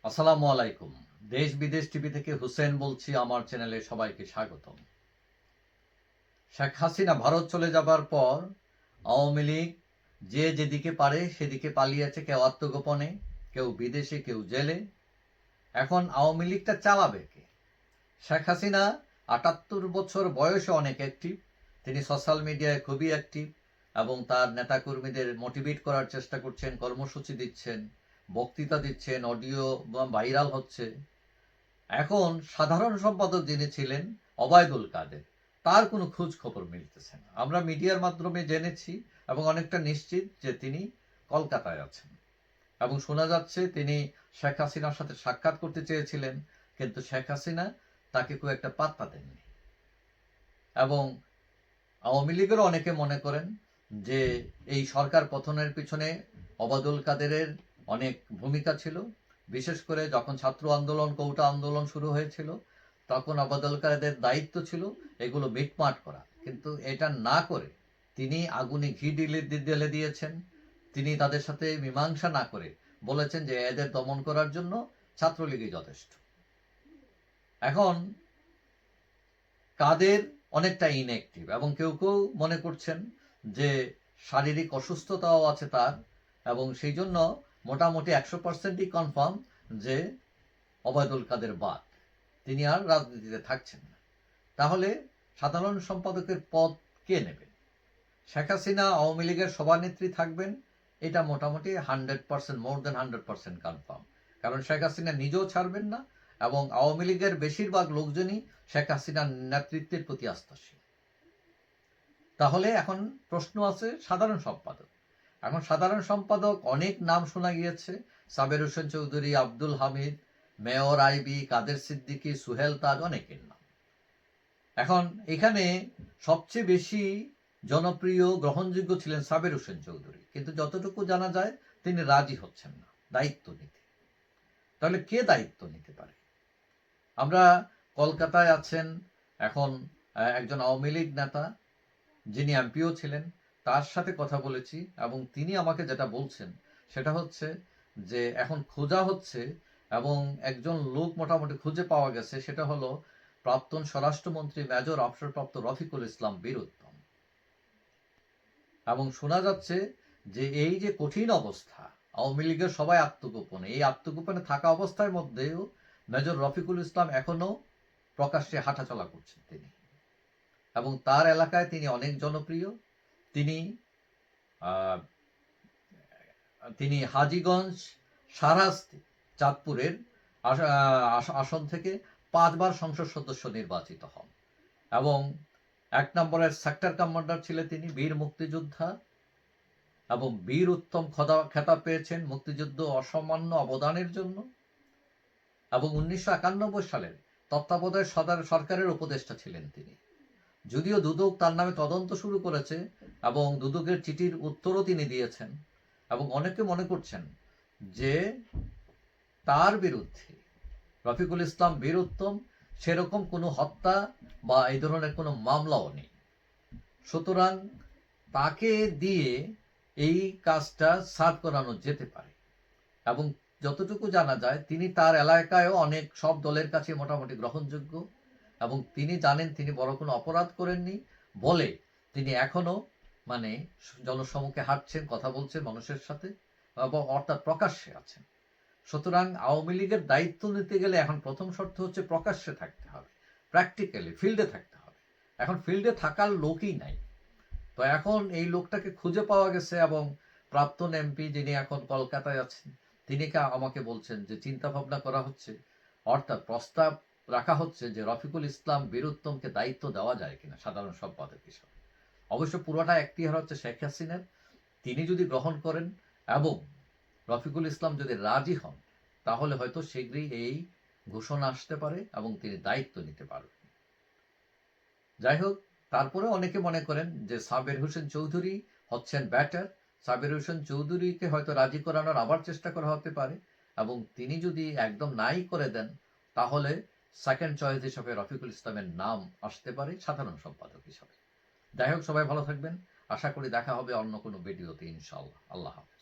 আসসালামু আলাইকুম। দেশ বিদেশ টিভি থেকে হুসেন বলছি। আমার চ্যানেলে সবাইকে স্বাগতম। শেখ হাসিনা ভারত চলে যাবার পর আওয়ামী লীগ যে যেদিকে পারে সেদিকে পালিয়েছে, কেউ আত্মগোপনে, কেউ বিদেশে, কেউ জেলে। এখন আওয়ামী লীগটা চালাবে কে? শেখ হাসিনা ৭৮ বছর বয়সে অনেক অ্যাক্টিভ। তিনি সোশ্যাল মিডিয়ায় খুবই অ্যাক্টিভ এবং তার নেতাকর্মীদের মোটিভেট করার চেষ্টা করছেন, কর্মসূচি দিচ্ছেন, বক্তৃতা দিচ্ছেন, অডিও ভাইরাল হচ্ছে। এখন সাধারণ সম্পাদক যিনি ছিলেন ওবায়দুল কাদের, তার কোনো খোঁজ খবর মিলতেছে না। আমরা মিডিয়ার মাধ্যমে জেনেছি এবং অনেকটা নিশ্চিত যে তিনি কলকাতায় আছেন, এবং শোনা যাচ্ছে তিনি শেখ হাসিনার সাথে সাক্ষাৎ করতে চেয়েছিলেন, কিন্তু শেখ হাসিনা তাকে খুব একটা পাত্তা দেননি। এবং আওয়ামী লীগেরও অনেকে মনে করেন যে এই সরকার পতনের পিছনে ওবায়দুল কাদেরের অনেক ভূমিকা ছিল। বিশেষ করে যখন ছাত্র আন্দোলন, কোটা আন্দোলন শুরু হয়েছিল, তখন ওবায়দুল কাদের দায়িত্ব ছিল এগুলো মিটমাট করা, কিন্তু এটা না করে তিনি আগুনে ঘি ঢেলে দিয়েছেন। তিনি তাদের সাথে মীমাংসা না করে বলেছেন যে এদের দমন করার জন্য ছাত্রলীগই যথেষ্ট। এখন কাদের অনেকটা ইনঅ্যাক্টিভ, এবং কেউ কেউ মনে করছেন যে শারীরিক অসুস্থতাও আছে তার, এবং সেই জন্য মোটামুটি 100%ই কনফার্ম যে ওবায়দুল কাদের বাদ, তিনি আর রাজনীতিতে থাকছেন না। তাহলে সাধারণ সম্পাদকের পদ কে নেবেন? শেখ হাসিনা আওয়ামী লীগের সভানেত্রী থাকবেন, এটা মোটামুটি 100%, মোর দেন 100% কনফার্ম। কারণ শেখ হাসিনা নিজেও ছাড়বেন না, এবং আওয়ামী লীগের বেশিরভাগ লোকজনই শেখ হাসিনার নেতৃত্বের প্রতি আস্থাশীল। তাহলে এখন প্রশ্ন আছে সাধারণ সম্পাদক। এখন সাধারণ সম্পাদক অনেক নাম শোনা গিয়েছে: সাবের হোসেন চৌধুরী, আব্দুল হামিদ, মেয়র আইবি, কাদের সিদ্দিকী, সুহেল তাজ, অনেকের নাম। এখন এখানে সবচেয়ে বেশি জনপ্রিয়, গ্রহণযোগ্য ছিলেন সাবের হোসেন চৌধুরী, কিন্তু যতটুকু জানা যায় তিনি রাজি হচ্ছেন না দায়িত্ব নিতে। তাহলে কে দায়িত্ব নিতে পারে? আমরা কলকাতায় আছেন এখন একজন আওয়ামী লীগ নেতা, যিনি এমপিও ছিলেন, তার সাথে কথা বলেছি, এবং তিনি আমাকে যেটা বলছেন সেটা হচ্ছে যে এখন খোঁজা হচ্ছে, এবং একজন লোক মোটামুটি খুঁজে পাওয়া গেছে। সেটা হলো প্রাক্তন স্বরাষ্ট্রমন্ত্রী মেজর অবসরপ্রাপ্ত রফিকুল ইসলাম বীর উত্তম। এবং শোনা যাচ্ছে যে এই যে কঠিন অবস্থা, আওয়ামী লীগের সবাই আত্মগোপনে, এই আত্মগোপনে থাকা অবস্থার মধ্যেও মেজর রফিকুল ইসলাম এখনো প্রকাশ্যে হাঁটাচলা করছেন তিনি, এবং তার এলাকায় তিনি অনেক জনপ্রিয়। তিনি তিনি হাজীগঞ্জ, শাহরাস্তি, চাঁদপুরের আসন থেকে 5 বার সংসদ সদস্য নির্বাচিত হন, এবং 1 নম্বরের সেক্টর কমান্ডার ছিলেন তিনি, বীর মুক্তিযোদ্ধা, এবং বীর উত্তম খেতাব পেয়েছেন মুক্তিযুদ্ধ অসামান্য অবদানের জন্য। এবং 1991 সালের তত্ত্বাবধায়ক সরকারের উপদেষ্টা ছিলেন তিনি। যদিও দুদক তার নামে তদন্ত শুরু করেছে, এবং দুদকের চিঠির উত্তরও তিনি দিয়েছেন, এবং অনেকে মনে করছেন যে তার বিরুদ্ধে, রফিকুল ইসলাম বীর উত্তম, সেরকম কোনো হত্যা বা এই ধরনের কোনো মামলাও নেই। সুতরাং তাকে দিয়ে এই কাজটা সার্ভ করানো যেতে পারে। এবং যতটুকু জানা যায় তিনি তার এলাকায়ও অনেক, সব দলের কাছে মোটামুটি গ্রহণযোগ্য, এবং তিনি জানেন তিনি বড় কোনো অপরাধ করেননি বলে তিনি এখনো মানে জনসমুখে হাঁটছেন, কথা বলছেন মানুষের সাথে, এবং অর্থাৎ প্রকাশ্যে আছেন। সুতরাং আওয়ামী লীগের দায়িত্ব নিতে গেলে এখন প্রথম শর্ত হচ্ছে প্রকাশ্যে থাকতে হবে, প্র্যাকটিক্যালি ফিল্ডে থাকতে হবে। এখন ফিল্ডে থাকার লোকই নাই। তো এখন এই লোকটাকে খুঁজে পাওয়া গেছে, এবং প্রাক্তন এমপি যিনি এখন কলকাতায় আছেন, তিনি আমাকে বলছেন যে চিন্তা ভাবনা করা হচ্ছে, অর্থাৎ প্রস্তাব রাখা হচ্ছে যে রফিকুল ইসলাম বীর উত্তমকে দায়িত্ব দেওয়া যায় কিনা সাধারণ সম্পাদক হিসাবে। অবশ্য পুরোটা এখতিয়ার হচ্ছে শেখ হাসিনার। তিনি যদি গ্রহণ করেন এবং রফিকুল ইসলাম যদি রাজি হন, তাহলে হয়তো শীঘ্রই এই ঘোষণা আসতে পারে এবং তিনি দায়িত্ব নিতে পারবেন। যাই হোক, তারপরে অনেকে মনে করেন যে সাবের হোসেন চৌধুরী হচ্ছেন ব্যাটার। সাবের হোসেন চৌধুরীকে হয়তো রাজি করানোর আবার চেষ্টা করা হতে পারে, এবং তিনি যদি একদম নাই করে দেন, তাহলে সেকেন্ড চয়েস হিসাবে রফিকুল ইসলামের নাম আসতে পারে সাধারণ সম্পাদক হিসাবে। যাই হোক, সবাই ভালো থাকবেন। আশা করি দেখা হবে অন্য কোনো ভিডিওতে, ইনশাআল্লাহ। আল্লাহ হাফেজ।